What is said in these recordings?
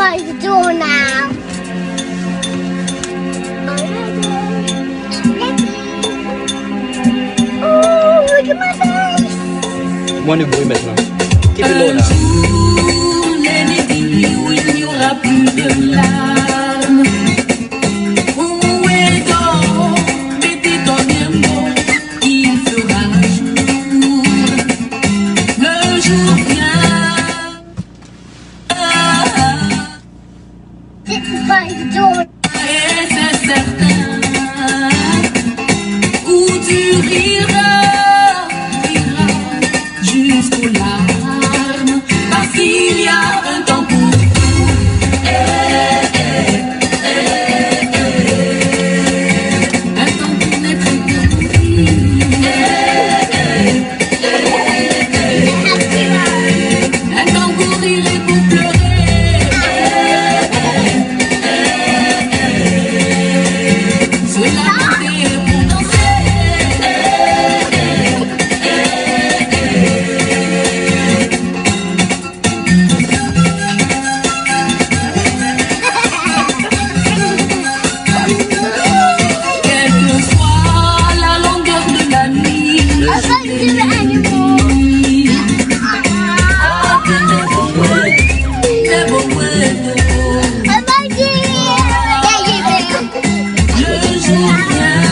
by the door now. Oh, look at my face. Moi, le bruit maintenant. Keep it low now. L'année où il n'y aura plus de larmes. Où est donc l'été dernièrement? Il fera jour. Le jour vient. Sit by the door. Et c'est certain. Où tu riras jusqu'aux larmes. Parce qu'il y a un temps pour tout. Un temps pour naître et pour mourir. Un temps pour rire et pour pleurer. C'est la beauté pour danser. Quelle que soit la longueur de la nuit, I can't do it anymore. I like it. Yeah, you do. Le jour vient,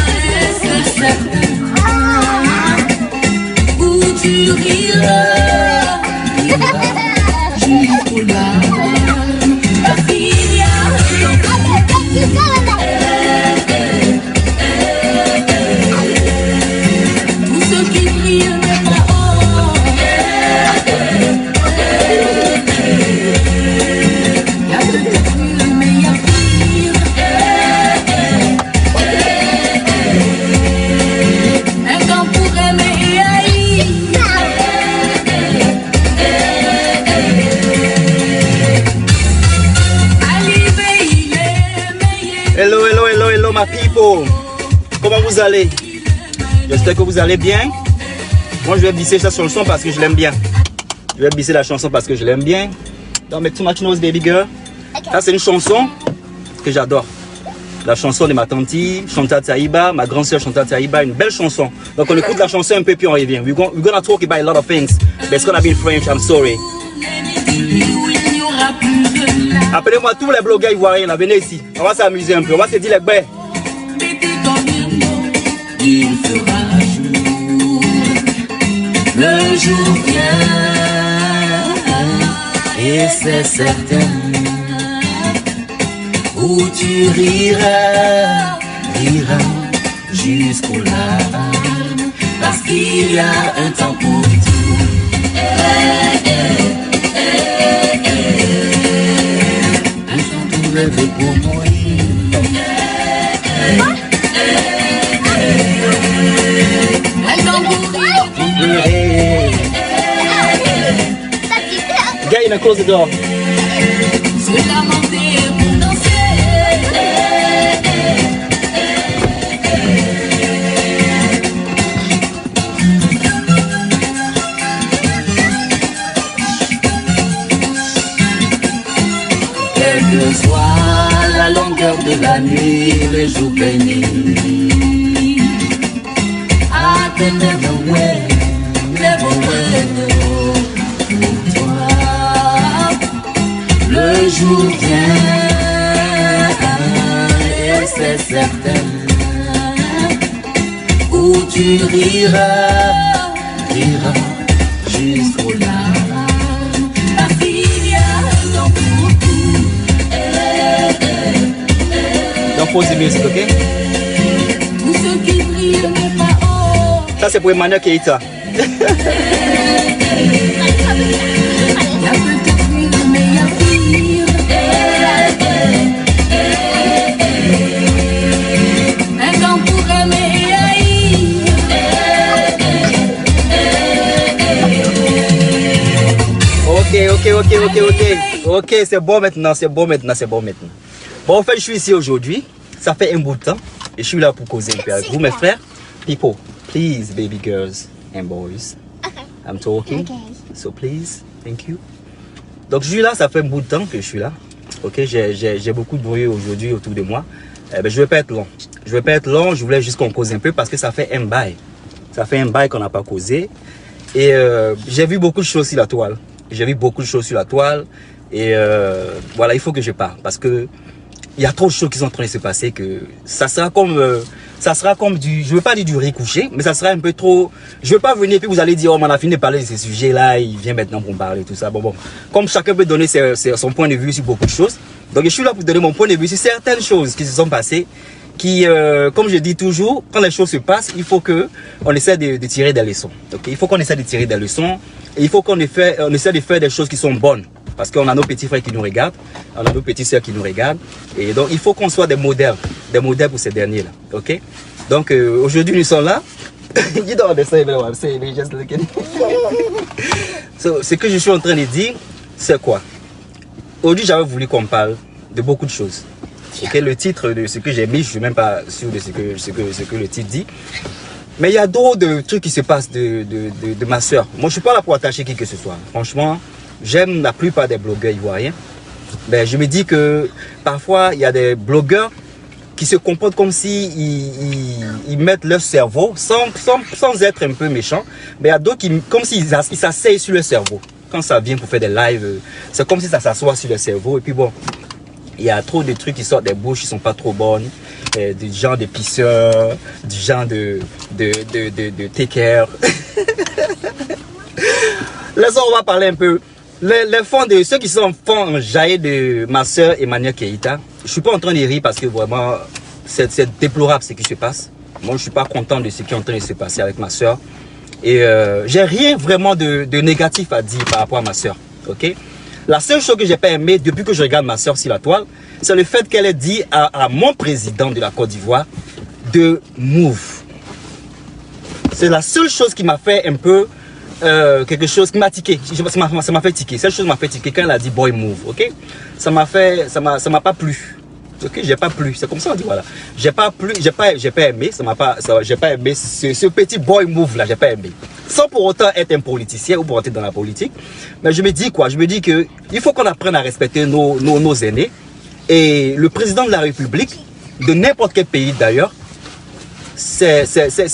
et c'est certain, où tu riras jusqu'aux larmes, parce qu'il y a un temps pour ceux qui brillent n'est pas or. Y a peut-être mieux, mais y a pire. Un temps pour aimer et haïr. Hello, hello, hello, hello, my people. Comment vous allez? J'espère que vous allez bien. Moi, je vais bisser ça sur le son parce que je l'aime bien. Je vais bisser la chanson parce que je l'aime bien. Don't make too much noise, baby girl. Ça, c'est une chanson que j'adore. La chanson de ma tante Chantal Taïba, ma grande sœur Chantal Taïba, une belle chanson. Donc, on écoute la chanson un peu puis on revient. We're gonna talk about a lot of things, but it's gonna be in French, I'm sorry. Appelez-moi tous les blogueurs ivoiriens, là, venez ici. On va s'amuser un peu, on va se dire les bêtes. Il fera jour, le jour vient, et c'est certain, où tu riras jusqu'aux larmes, parce qu'il y a un temps pour tout. Un temps pour rêver, pour mourir. Get in and close the door. Se lamenter pour danser. Quelle que soit la longueur de la nuit, le jour béni. I can never wait, never wait pour toi. Le jour vient, et c'est certain, où tu riras jusqu'aux larmes, parce qu'il y a un temps pour tout. Don't pause the music, ok? Tous ceux qui brillent n'est pas or. Ça, c'est pour Emmanuel Keita. Y a peut-être mieux, mais y a pire. Un temps pour aimer et haïr. Ok, c'est bon maintenant, c'est bon maintenant. Bon, en fait, je suis ici aujourd'hui. Ça fait un bout de temps. Et je suis là pour causer un peu avec vous, mes frères. People, please, baby girls and boys. Okay. I'm talking. Okay. So please, thank you. Donc je suis là, ça fait un bout de temps que je suis là. Ok, j'ai beaucoup de bruit aujourd'hui autour de moi. Je ne vais pas être long. Je voulais juste qu'on cause un peu parce que ça fait un bail. Ça fait un bail qu'on n'a pas causé. Et j'ai vu beaucoup de choses sur la toile. Et voilà, il faut que je parle parce que il y a trop de choses qui sont en train de se passer que ça sera comme du, je veux pas dire du riz couché, mais ça sera un peu trop. Je veux pas venir et puis vous allez dire, oh, on a fini de parler de ces sujets-là, il vient maintenant pour me parler, tout ça. Bon. Comme chacun peut donner son point de vue sur beaucoup de choses. Donc je suis là pour donner mon point de vue sur certaines choses qui se sont passées, qui, comme je dis toujours, quand les choses se passent, il faut que on essaie de tirer des leçons. Okay? Il faut qu'on essaie de tirer des leçons et il faut qu'on essaie de faire des choses qui sont bonnes. Parce qu'on a nos petits frères qui nous regardent, on a nos petites sœurs qui nous regardent. Et donc, il faut qu'on soit des modèles pour ces derniers-là. Ok? Donc, aujourd'hui, nous sommes là. Ce que je suis en train de dire, c'est quoi? Aujourd'hui, j'avais voulu qu'on parle de beaucoup de choses. Ok? Le titre de ce que j'ai mis, je ne suis même pas sûr de ce que le titre dit. Mais il y a d'autres de trucs qui se passent de ma sœur. Moi, je ne suis pas là pour attacher qui que ce soit. Franchement, j'aime la plupart des blogueurs ivoiriens. Mais je me dis que parfois, il y a des blogueurs qui se comportent comme si ils mettent leur cerveau sans être un peu méchants. Mais il y a d'autres qui, comme s'ils s'asseyent sur le cerveau. Quand ça vient pour faire des lives, c'est comme si ça s'assoit sur le cerveau. Et puis bon, il y a trop de trucs qui sortent des bouches qui sont pas trop bonnes. Du genre de pisseurs, du genre de take care. Là, on va parler un peu. Les fonds de ceux qui sont fonds jaillis de ma soeur Emmanuel Keïta, je suis pas en train de rire parce que vraiment c'est déplorable ce qui se passe. Moi, je suis pas content de ce qui est en train de se passer avec ma soeur. Et j'ai rien vraiment de négatif à dire par rapport à ma soeur. Ok? La seule chose que j'ai pas aimé depuis que je regarde ma soeur sur la toile, c'est le fait qu'elle ait dit à mon président de la Côte d'Ivoire de move. C'est la seule chose qui m'a fait un peu quelque chose qui m'a tiqué. Ça m'a fait tiquer. Cette chose m'a fait tiquer quand elle a dit boy move. Ok? Ça m'a pas plu. Ok? J'ai pas plu. C'est comme ça on dit voilà. J'ai pas aimé. J'ai pas aimé ce petit boy move là. J'ai pas aimé. Sans pour autant être un politicien ou pour entrer dans la politique. Mais je me dis quoi? Je me dis que il faut qu'on apprenne à respecter nos aînés. Et le président de la République, de n'importe quel pays d'ailleurs, c'est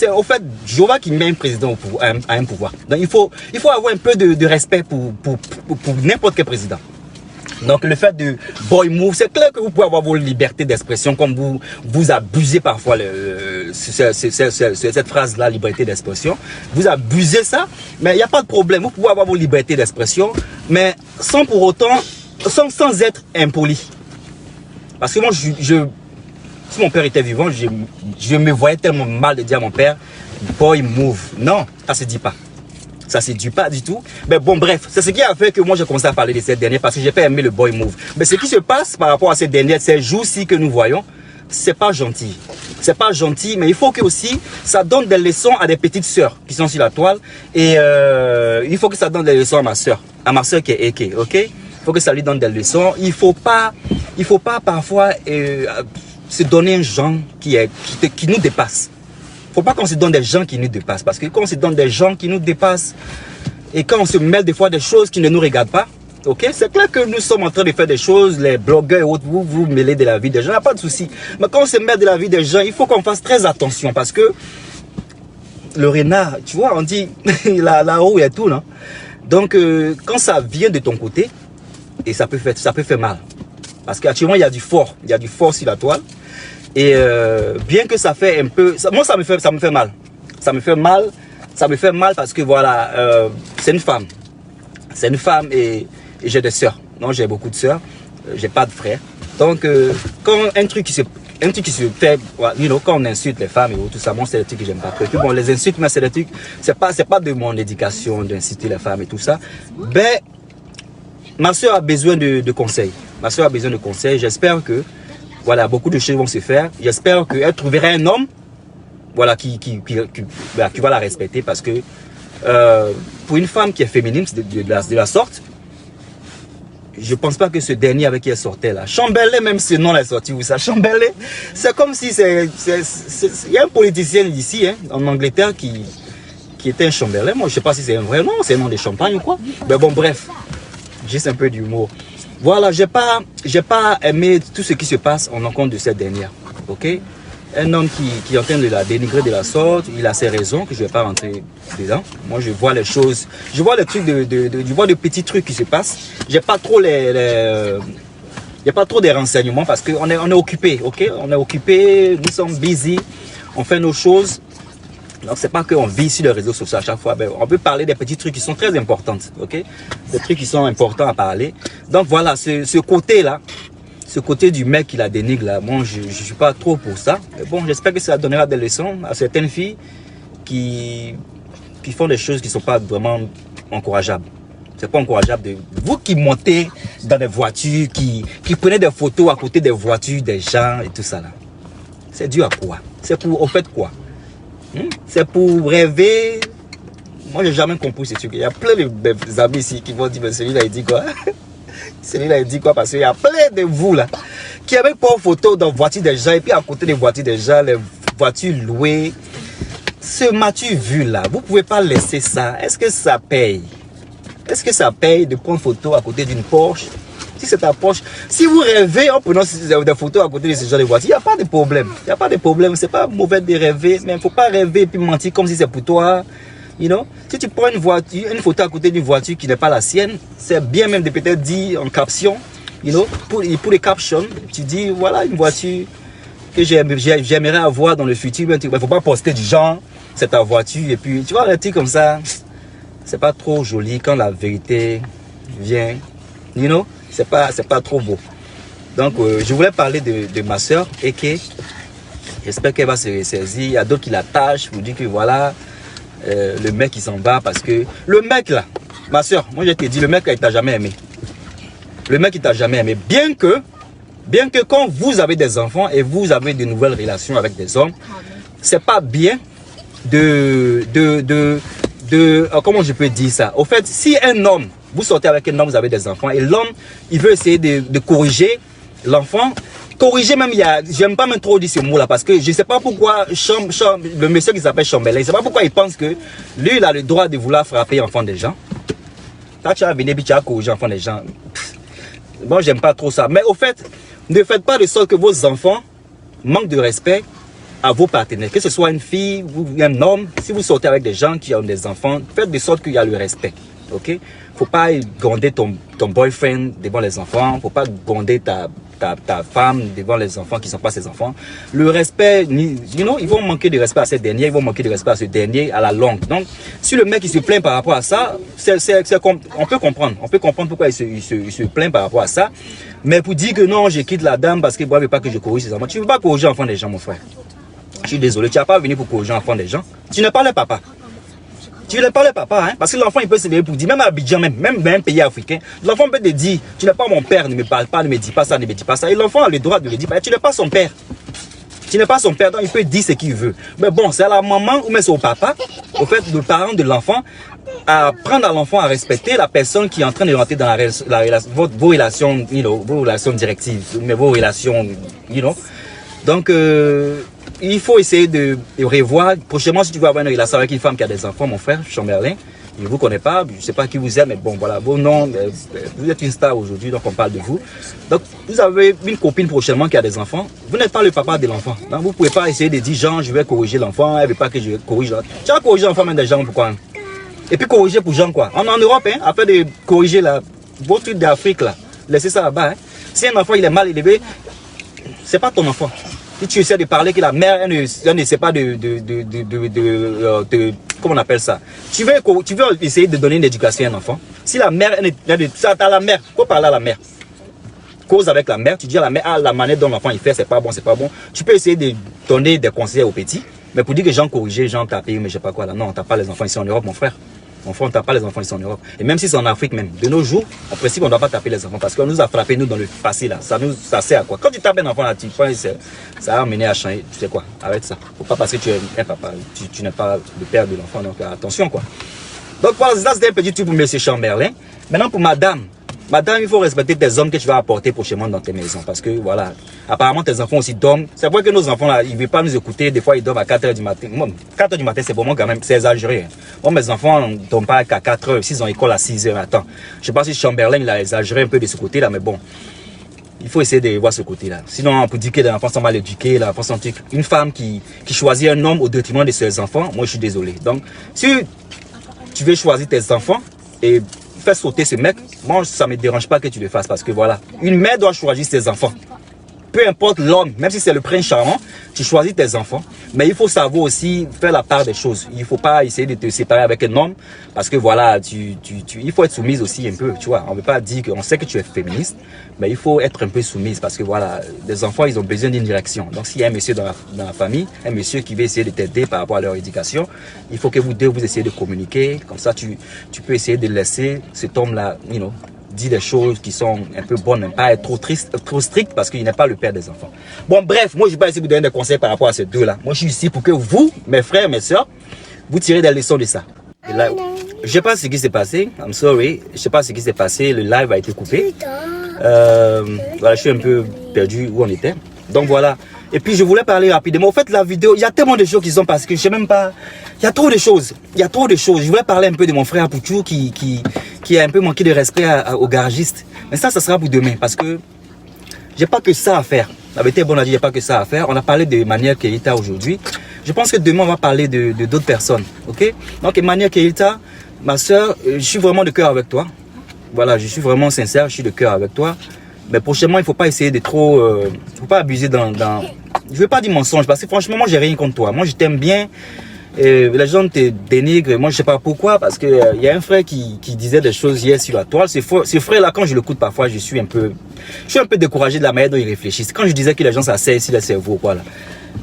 au fait Jéhovah qui met un président à un pouvoir. Donc il faut avoir un peu de respect pour n'importe quel président. Donc le fait de boy move, c'est clair que vous pouvez avoir vos libertés d'expression comme vous abusez parfois cette phrase-là, liberté d'expression. Vous abusez ça, mais il n'y a pas de problème. Vous pouvez avoir vos libertés d'expression, mais sans pour autant, sans être impoli. Parce que moi, si mon père était vivant, je me voyais tellement mal de dire à mon père, boy move. Non, ça se dit pas. Ça se dit pas du tout. Mais bon, bref, c'est ce qui a fait que moi j'ai commencé à parler de cette dernière parce que j'ai pas aimé le boy move. Mais ce qui se passe par rapport à cette dernière, ces jours-ci que nous voyons, c'est pas gentil. C'est pas gentil, mais il faut que aussi ça donne des leçons à des petites sœurs qui sont sur la toile. Et il faut que ça donne des leçons à ma sœur qui est Eke, ok? Il faut que ça lui donne des leçons. Il faut pas parfois se donner un genre qui nous dépasse. Faut pas qu'on se donne des gens qui nous dépassent. Parce que quand on se donne des gens qui nous dépassent et quand on se mêle des fois des choses qui ne nous regardent pas, ok, c'est clair que nous sommes en train de faire des choses, les blogueurs et autres, vous mêlez de la vie des gens, il n'y a pas de souci. Mais quand on se mêle de la vie des gens, il faut qu'on fasse très attention parce que le renard, tu vois, on dit là-haut il y a tout, non? Donc quand ça vient de ton côté, et ça peut faire mal. Parce qu'actuellement il y a du fort sur la toile. Et bien que ça fait un peu, moi ça me fait mal. Ça me fait mal parce que voilà, c'est une femme. C'est une femme et j'ai des sœurs. Non, j'ai beaucoup de sœurs. J'ai pas de frères. Donc quand un truc qui se fait, quand on insulte les femmes et tout ça, bon, c'est des trucs que j'aime pas. Et puis bon, les insultes, mais c'est des trucs, c'est pas de mon éducation d'insulter les femmes et tout ça. Ben, ma soeur a besoin de conseils. Ma soeur a besoin de conseils. J'espère que, voilà, beaucoup de choses vont se faire. J'espère qu'elle trouverait un homme, voilà, qui va la respecter parce que, pour une femme qui est féminine de la sorte, je pense pas que ce dernier avec qui elle sortait là, Chamberlain, même ce nom là est sorti où ça, Chamberlain, c'est comme si il y a un politicien ici, hein, en Angleterre qui était un Chamberlain. Moi je sais pas si c'est un vrai nom, c'est un nom de champagne ou quoi. Mais bon bref, Juste un peu d'humour. Voilà, j'ai pas aimé tout ce qui se passe en encontre de cette dernière. Ok? Un homme qui est en train de la dénigrer de la sorte, il a ses raisons que je vais pas rentrer dedans. Moi, je vois les choses, je vois les trucs je vois de petits trucs qui se passent. J'ai pas trop il n'y a pas trop de renseignements parce qu'on est occupé, ok? On est occupé, nous sommes busy, on fait nos choses. Donc, c'est pas qu'on vit sur les réseaux sociaux à chaque fois. Ben, on peut parler des petits trucs qui sont très importants, ok? Des trucs qui sont importants à parler. Donc, voilà, ce côté-là, ce côté du mec qui la dénigre, là, moi, je suis pas trop pour ça. Mais bon, j'espère que ça donnera des leçons à certaines filles qui font des choses qui sont pas vraiment encourageables. C'est pas encourageable de vous qui montez dans des voitures, qui prenez des photos à côté des voitures des gens et tout ça là. C'est dû à quoi? C'est pour, au fait quoi? C'est pour rêver. Moi, j'ai jamais compris ce truc. Il y a plein de amis ici qui vont dire, mais celui-là, il dit quoi? Celui-là, il dit quoi? Parce qu'il y a plein de vous, là, qui avaient pas de photos dans la voiture des gens, et puis à côté des voitures des gens, les voitures louées. Ce m'as-tu vu, là? Vous pouvez pas laisser ça. Est-ce que ça paye? Est-ce que ça paye de prendre photo à côté d'une Porsche? Si c'est ta Porsche, si vous rêvez en prenant des photos à côté de ce genre de voiture, il n'y a pas de problème. Il n'y a pas de problème. C'est pas mauvais de rêver, mais il ne faut pas rêver et puis mentir comme si c'est pour toi. You know? Si tu prends une photo à côté d'une voiture qui n'est pas la sienne, c'est bien même de peut-être dire en caption, you know, pour les captions, tu dis voilà une voiture que j'aimerais avoir dans le futur. Il ne faut pas poster du genre, c'est ta voiture. Et puis, tu vois, un truc comme ça, c'est pas trop joli quand la vérité vient. You know? C'est pas trop beau. Donc, je voulais parler de ma soeur, Eke. J'espère qu'elle va se ressaisir. Il y a d'autres qui l'attachent pour dire que voilà, le mec il s'en va parce que le mec là, ma soeur, moi je te dis, le mec là, il t'a jamais aimé. Le mec il t'a jamais aimé. Bien que quand vous avez des enfants et vous avez de nouvelles relations avec des hommes, c'est pas bien comment je peux dire ça? Au fait, si un homme, vous sortez avec un homme, vous avez des enfants, et l'homme, il veut essayer de corriger l'enfant. Corriger même, j'aime pas même trop dire ce mot-là, parce que je sais pas pourquoi le monsieur qui s'appelle Chambellan, je sais pas pourquoi il pense que lui, il a le droit de vouloir frapper l'enfant des gens. Quand tu as venu, tu as corrigé l'enfant des gens. Moi, j'aime pas trop ça. Mais au fait, ne faites pas de sorte que vos enfants manquent de respect à vos partenaires, que ce soit une fille ou un homme. Si vous sortez avec des gens qui ont des enfants, faites de sorte qu'il y a le respect. Ok? Faut pas gronder ton boyfriend devant les enfants. Faut pas gronder ta femme devant les enfants qui sont pas ses enfants. Le respect, you know, ils vont manquer de respect à ces derniers, ils vont manquer de respect à ce dernier à la longue. Donc, si le mec il se plaint par rapport à ça, on peut comprendre. On peut comprendre pourquoi il se plaint par rapport à ça. Mais pour dire que non, je quitte la dame parce qu'il ne veut pas que je corrige ses enfants. Tu ne veux pas corriger l'enfant des gens, mon frère. Je suis désolé, tu n'as pas venu pour corriger l'enfant des gens. Tu n'es pas le papa. Tu n'es pas le papa, hein, parce que l'enfant il peut se lever pour dire, même à Abidjan, même dans un pays africain, l'enfant peut te dire, tu n'es pas mon père, ne me parle pas, ne me dis pas ça, ne me dis pas ça. Et l'enfant a le droit de le dire, tu n'es pas son père. Tu n'es pas son père, donc il peut dire ce qu'il veut. Mais bon, c'est à la maman ou même c'est au papa, au fait, le parent de l'enfant, à prendre à l'enfant à respecter la personne qui est en train de rentrer dans vos relations, you know, vos relations directives, mais vos relations, you know. Donc, il faut essayer de revoir. Prochainement, si tu veux avoir une relation avec une femme qui a des enfants, mon frère, Chambellan, je ne vous connais pas, je ne sais pas qui vous êtes, mais bon, voilà, vos noms, vous êtes une star aujourd'hui, donc on parle de vous. Donc, vous avez une copine prochainement qui a des enfants, vous n'êtes pas le papa de l'enfant. Donc, vous ne pouvez pas essayer de dire, Jean, je vais corriger l'enfant, elle ne veut pas que je corrige l'enfant. Tu vas corriger l'enfant même des gens, pourquoi? Et puis corriger pour Jean, quoi. En Europe, hein, afin de corriger vos trucs d'Afrique, là, laissez ça là-bas. Hein. Si un enfant, il est mal élevé, ce n'est pas ton enfant. Si tu essaies de parler que la mère, elle ne sait pas comment on appelle ça. Tu veux essayer de donner une éducation à un enfant. Si la mère, ça à la mère, faut parler à la mère. Cause avec la mère, tu dis à la mère, ah, la manière dont l'enfant il fait, c'est pas bon, c'est pas bon. Tu peux essayer de donner des conseils aux petits, mais pour dire que gens corrigés, gens tapés, mais je sais pas quoi là. Non, on tape pas les enfants ici en Europe, mon frère. Mon frère, on ne tape pas les enfants ici en Europe. Et même si c'est en Afrique même, de nos jours, en principe, on ne doit pas taper les enfants parce qu'on nous a frappé, nous, dans le passé, là. Ça sert à quoi? Quand tu tapes un enfant, là, ça va amener à changer. Tu sais quoi? Arrête ça. Faut pas parce que tu es un papa, tu n'es pas le père de l'enfant, donc attention, quoi. Donc voilà, ça c'était un petit truc pour M. Chambellan. Maintenant, pour madame, Madame, il faut respecter tes hommes que tu vas apporter prochainement dans tes maisons. Parce que voilà, apparemment tes enfants aussi dorment. C'est vrai que nos enfants là, ils ne veulent pas nous écouter. Des fois, ils dorment à 4 h du matin. Bon, 4 h du matin, c'est pour moi quand même, c'est exagéré. Bon, mes enfants ne dorment pas qu'à 4 h. S'ils ont école à 6 h, attends. Je ne sais pas si Chamberlain il a exagéré un peu de ce côté-là, mais bon. Il faut essayer de voir ce côté-là. Sinon, on peut dire que les enfants sont mal éduqués. Une femme qui choisit un homme au détriment de ses enfants, moi je suis désolé. Donc, si tu veux choisir tes enfants et faire sauter ce mec, moi ça ne me dérange pas que tu le fasses parce que voilà, une mère doit choisir ses enfants. Peu importe l'homme, même si c'est le prince charmant, tu choisis tes enfants. Mais il faut savoir aussi faire la part des choses. Il ne faut pas essayer de te séparer avec un homme parce que voilà, il faut être soumise aussi un peu, tu vois. On ne veut pas dire qu'on sait que tu es féministe, mais il faut être un peu soumise parce que voilà, les enfants, ils ont besoin d'une direction. Donc s'il y a un monsieur dans la famille, un monsieur qui veut essayer de t'aider par rapport à leur éducation, il faut que vous deux, vous essayez de communiquer. Comme ça, tu peux essayer de laisser cet homme-là, dit des choses qui sont un peu bonnes, mais pas être trop strict parce qu'il n'est pas le père des enfants. Bon, bref, moi je ne vais pas essayer de vous donner des conseils par rapport à ces deux-là. Moi je suis ici pour que vous, mes frères, mes soeurs, vous tirez des leçons de ça. Et là, je ne sais pas ce qui s'est passé, I'm sorry, je ne sais pas ce qui s'est passé, le live a été coupé. Voilà, je suis un peu perdu où on était. Donc voilà. Et puis je voulais parler rapidement. En fait, la vidéo, il y a tellement de choses qui sont passées que je ne sais même pas. Il y a trop de choses. Il y a trop de choses. Je voulais parler un peu de mon frère Pouchou qui a un peu manqué de respect au garagiste. Mais ça sera pour demain parce que j'ai pas que ça à faire. La vérité est bonne à dire, j'ai pas que ça à faire. On a parlé de Emmanuel Keita aujourd'hui. Je pense que demain, on va parler de d'autres personnes. Ok? Donc, Emmanuel Keita, ma soeur, je suis vraiment de cœur avec toi. Voilà, je suis vraiment sincère, je suis de cœur avec toi. Mais prochainement, il ne faut pas essayer de trop... faut pas abuser dans... Je ne veux pas dire mensonge parce que franchement, moi, j'ai rien contre toi. Moi, je t'aime bien. Les gens te dénigrent. Moi, je ne sais pas pourquoi. Parce qu'il y a un frère qui disait des choses hier sur la toile. Ce frère-là, quand je l'écoute parfois, je suis un peu découragé de la manière dont il réfléchit. Quand je disais que les gens s'asseyent sur le cerveau, voilà.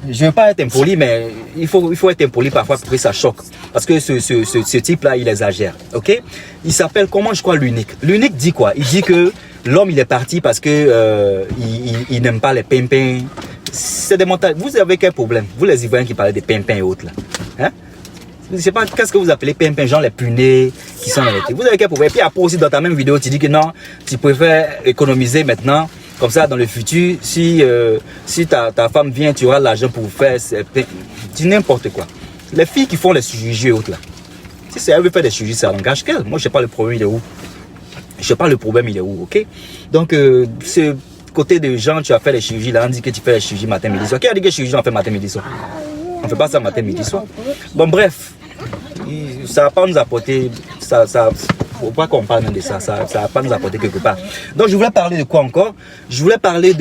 Je ne veux pas être impoli, mais il faut être impoli parfois pour que ça choque. Parce que ce type-là, il exagère. Ok? Il s'appelle comment, je crois, l'unique. L'unique dit quoi? Il dit que l'homme, il est parti parce que il n'aime pas les pimpins. C'est des mentalités. Vous avez quel problème? Vous, les Ivoiriens qui parlent des pimpins et autres, là. Hein? Je ne sais pas, qu'est-ce que vous appelez pimpins, genre les punais qui sont dans les... Vous avez quel problème? Et puis après aussi, dans ta même vidéo, tu dis que non, tu préfères économiser maintenant. Comme ça, dans le futur, si ta femme vient, tu auras l'argent pour faire... Tu n'importe quoi. Les filles qui font les chirurgies et autres, là. Si c'est elle veut faire des chirurgies, ça n'engage qu'elle. Moi, je ne sais pas le problème, il est où. Je ne sais pas le problème, il est où, ok? Donc, ce côté de gens, tu as fait les chirurgies, là, on dit que tu fais les chirurgies matin, midi, soir. Qui a dit que les chirurgies, on fait matin, midi, soir? On ne fait pas ça matin, midi, soir. Bon, bref, ça ne va pas nous apporter... Faut pas qu'on parle de ça, ça va pas nous apporter quelque part. Donc, je voulais parler de quoi encore? Je voulais parler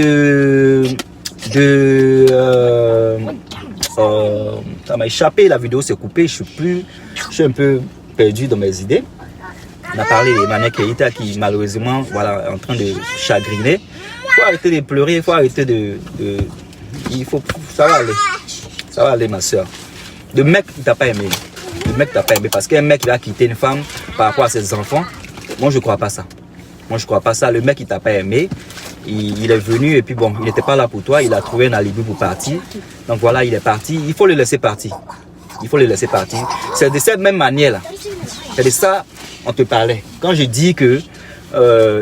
ça m'a échappé, la vidéo s'est coupée, je suis un peu perdu dans mes idées. On a parlé d'Emmanuel Keita qui malheureusement voilà, est en train de chagriner. Il faut arrêter de pleurer, il faut arrêter ça va aller ma soeur. Le mec il t'a pas aimé. Le mec t'a pas aimé parce qu'un mec il va quitter une femme par rapport à ses enfants. Moi je crois pas ça. Moi je crois pas ça. Le mec il t'a pas aimé. Il est venu et puis bon, il n'était pas là pour toi. Il a trouvé un alibi pour partir. Donc voilà, il est parti. Il faut le laisser partir. Il faut le laisser partir. C'est de cette même manière là. C'est de ça on te parlait. Quand je dis que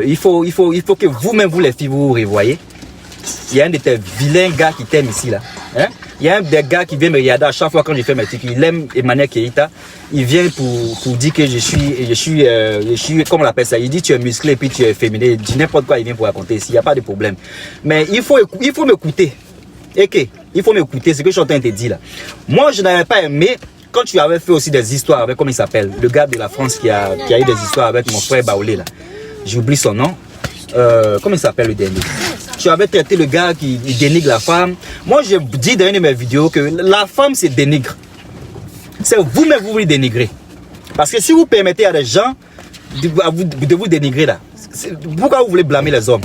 il faut que vous-même vous les filles vous revoyez. Il y a un de tes vilains gars qui t'aime ici là. Hein? Il y a un des gars qui vient me regarder à chaque fois quand je fais mes trucs. Il aime Emmanuel Keita. Il vient pour dire que je suis comment on appelle ça. Il dit tu es musclé et puis tu es féminin. Il dit n'importe quoi, il vient pour raconter ici. Il n'y a pas de problème. Mais il faut m'écouter. Ok, il faut m'écouter. Ce que je suis en train de te dire là. Moi, je n'avais pas aimé quand tu avais fait aussi des histoires avec, comment il s'appelle, le gars de la France qui a eu des histoires avec mon frère Baoulé là. J'oublie son nom. Comment il s'appelle le dernier? Tu avais traité le gars qui dénigre la femme. Moi, je dis dans une de mes vidéos que la femme, c'est dénigre. C'est vous-même, vous les dénigrez. Parce que si vous permettez à des gens de vous dénigrer là, pourquoi vous voulez blâmer les hommes?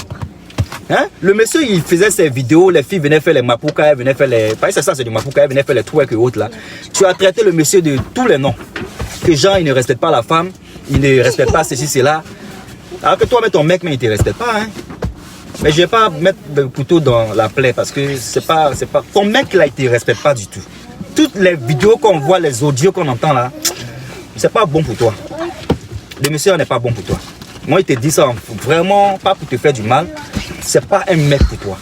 Hein? Le monsieur, il faisait ses vidéos, les filles venaient faire les mapoukas, venaient faire les... Pas c'est ça, c'est du mapouka, venaient faire les trucs et autres là. Tu as traité le monsieur de tous les noms. Que gens, ils ne respectent pas la femme, ils ne respectent pas ceci, cela. Alors que toi, mais ton mec, mais il ne te respecte pas, hein. Mais je ne vais pas mettre le couteau dans la plaie parce que c'est pas... Ton mec, là, il ne te respecte pas du tout. Toutes les vidéos qu'on voit, les audios qu'on entend là, c'est pas bon pour toi. Le monsieur n'est pas bon pour toi. Moi, il te dit ça vraiment pas pour te faire du mal. C'est pas un mec pour toi.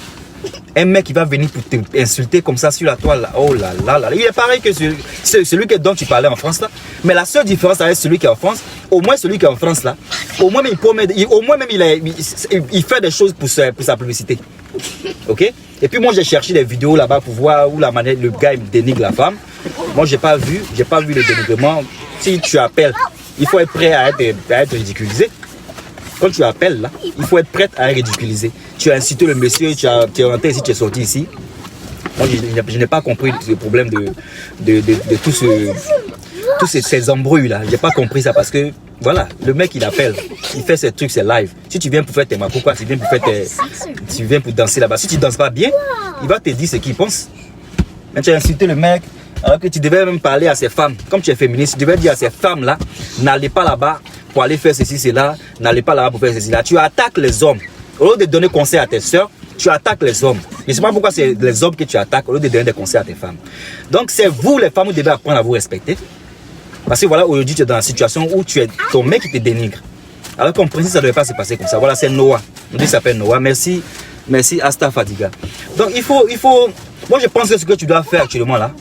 Un mec qui va venir pour t'insulter comme ça sur la toile. Là. Oh là là là. Il est pareil que celui dont tu parlais en France là. Mais la seule différence avec celui qui est en France, au moins celui qui est en France là, au moins il fait des choses pour sa publicité. Ok? Et puis moi j'ai cherché des vidéos là-bas pour voir où la manière le gars il dénigre la femme. Moi j'ai pas vu le dénigrement. Si tu appelles, il faut être prêt à être ridiculisé. Quand tu appelles là, il faut être prêt à être ridiculisé. Tu as incité le monsieur, tu es rentré ici, tu es sorti ici. Moi je n'ai pas compris le problème de tous ces embrouilles là. J'ai pas compris ça parce que voilà, le mec il appelle, il fait ses trucs, c'est live. Si tu viens pour faire tes pourquoi tu viens pour danser là-bas. Si tu danses pas bien, il va te dire ce qu'il pense. Mais tu as insulté le mec, alors que tu devais même parler à ces femmes. Comme tu es féministe, tu devais dire à ces femmes là, n'allez pas là-bas pour aller faire ceci, cela, n'allez pas là-bas pour faire ceci, là. Tu attaques les hommes. Au lieu de donner conseil à tes soeurs, tu attaques les hommes. Je ne sais pas pourquoi c'est les hommes que tu attaques au lieu de donner des conseils à tes femmes. Donc c'est vous les femmes, vous devez apprendre à vous respecter. Parce que voilà, aujourd'hui tu es dans la situation où ton mec qui te dénigre. Alors qu'en principe ça ne devait pas se passer comme ça. Voilà, c'est Noah. On dit qu'il s'appelle Noah. Merci Asta Fadiga. Donc il faut, moi je pense que ce que tu dois faire actuellement là,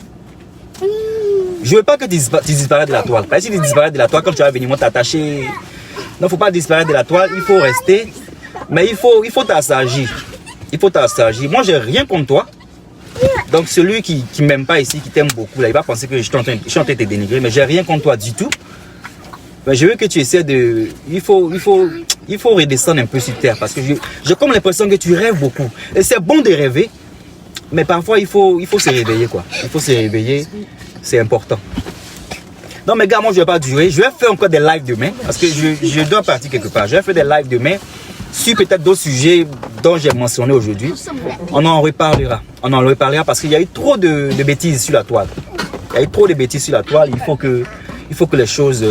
je ne veux pas que tu disparaisses de la toile. Parce que si tu disparais de la toile, quand tu vas venir t'attacher, non, il ne faut pas disparaître de la toile, il faut rester. Mais il faut t'assagir. Il faut t'assagir. Moi, j'ai rien contre toi. Donc, celui qui ne m'aime pas ici, qui t'aime beaucoup, là, il va penser que je suis en train de te dénigrer. Mais j'ai rien contre toi du tout. Mais je veux que tu essaies de... Il faut redescendre un peu sur terre. Parce que j'ai comme l'impression que tu rêves beaucoup. Et c'est bon de rêver. Mais parfois, il faut se réveiller, quoi. Il faut se réveiller. C'est important. Non, mais gars, moi, je ne vais pas durer. Je vais faire encore des lives demain. Parce que je dois partir quelque part. Je vais faire des lives demain sur peut-être d'autres sujets dont j'ai mentionné aujourd'hui. On en reparlera. On en reparlera parce qu'il y a eu trop de bêtises sur la toile. Il y a eu trop de bêtises sur la toile. Il faut que les choses...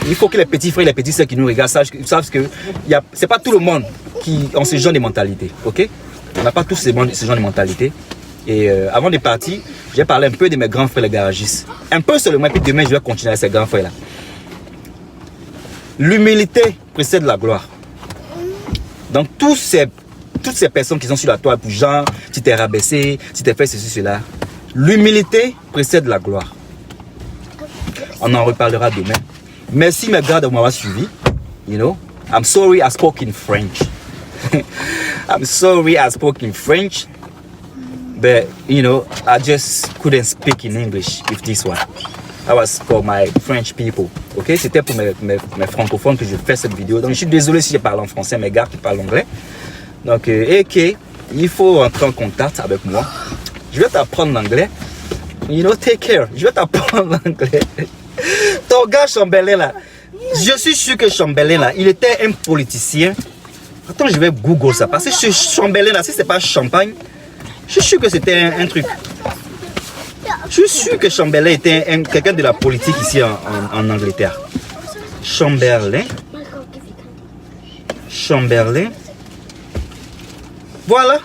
il faut que les petits frères et les petites sœurs qui nous regardent savent que c'est pas tout le monde qui a ce genre de mentalité. Ok? On n'a pas tous ce genre de mentalité. Et avant de partir, j'ai parlé un peu de mes grands frères les garagistes. Un peu seulement, puis demain je vais continuer avec ces grands frères là. L'humilité précède la gloire. Donc toutes ces personnes qui sont sur la toile pour genre, tu t'es rabaissé, tu t'es fait ceci, cela. L'humilité précède la gloire. On en reparlera demain. Merci mes gars de m'avoir suivi. You know, I'm sorry I spoke in French. I'm sorry I spoke in French. But, you know, I just couldn't speak in English with this one. That was for my French people. Ok, c'était pour mes francophones que je fais cette vidéo. Donc, je suis désolé si je parle en français, mes gars qui parlent anglais. Donc, ok, il faut entrer en contact avec moi. Je vais t'apprendre l'anglais. You know, take care. Je vais t'apprendre l'anglais. Ton gars Chambellan là, je suis sûr que Chambellan là, il était un politicien. Attends, je vais Google ça. Parce que ce Chambellan là, si c'est pas Champagne, je suis sûr que c'était un truc. Je suis sûr que Chamberlain était quelqu'un de la politique ici en Angleterre. Chamberlain. Voilà.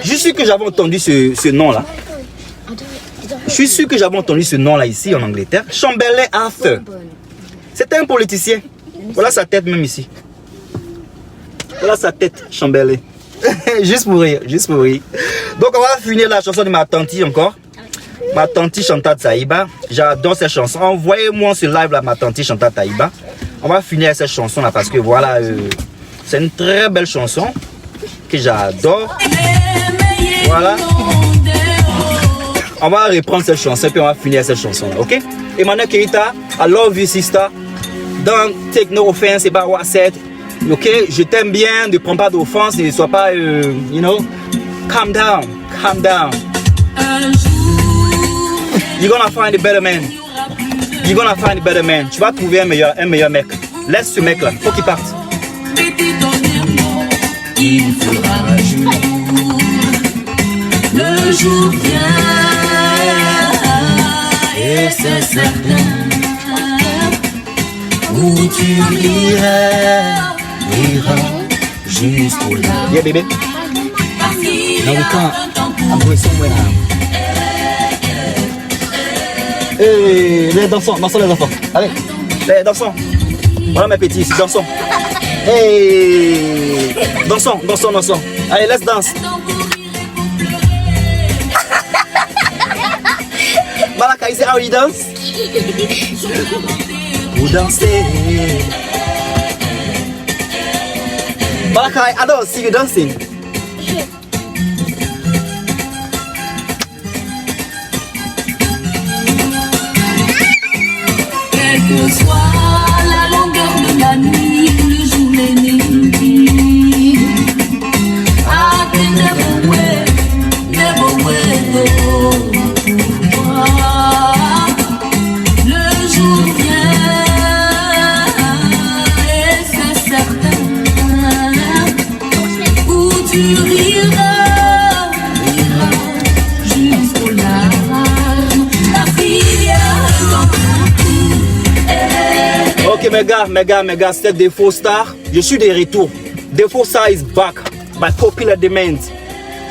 Je suis sûr que j'avais entendu ce nom-là. Je suis sûr que j'avais entendu ce nom-là ici en Angleterre. Chamberlain Arthur. C'était un politicien. Voilà sa tête même ici. Voilà sa tête, Chamberlain. Juste pour rire, juste pour rire. Donc on va finir la chanson de ma tante encore. Ma tante Chantal Taïba. J'adore cette chanson. Envoyez-moi ce live là, ma tante Chantal Taïba. On va finir cette chanson là parce que voilà, c'est une très belle chanson que j'adore. Voilà. On va reprendre cette chanson puis on va finir cette chanson là, ok? Emmanuel Keita, I love you sister. Don't take no offense about what I said. Ok, je t'aime bien, ne prends pas d'offense et ne sois pas, you know, calm down. You're gonna find a better man. Tu vas trouver un meilleur mec. Laisse ce mec là, faut qu'il parte. Il fera jour, le jour vient, et c'est certain, où tu iras jusqu'au là. Yeah, baby. Now we can't. I'm going somewhere now. Hey, les dansons les enfants. Allez, les dansons. Voilà mes petits, dansons. Hey! Dansons, dansons, dansons. Allez, let's dance. Malaka, is it how you dance? Vous dansez. Malaka, I don't see you dancing. Quelle que soit la longueur de la nuit, le jour, les nuits. I can never wait, oh. Le jour vient, et c'est certain, où tu riras jusqu'au larmes. La filière dans Ok mes gars, c'est Defo Star. Je suis de retour. Defo Star is back by popular demand.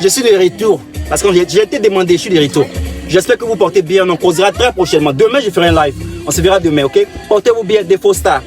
Je suis de retour parce que j'ai été demandé, je suis de retour. J'espère que vous portez bien, on causera très prochainement. Demain je ferai un live, on se verra demain, ok? Portez-vous bien, Defo Star.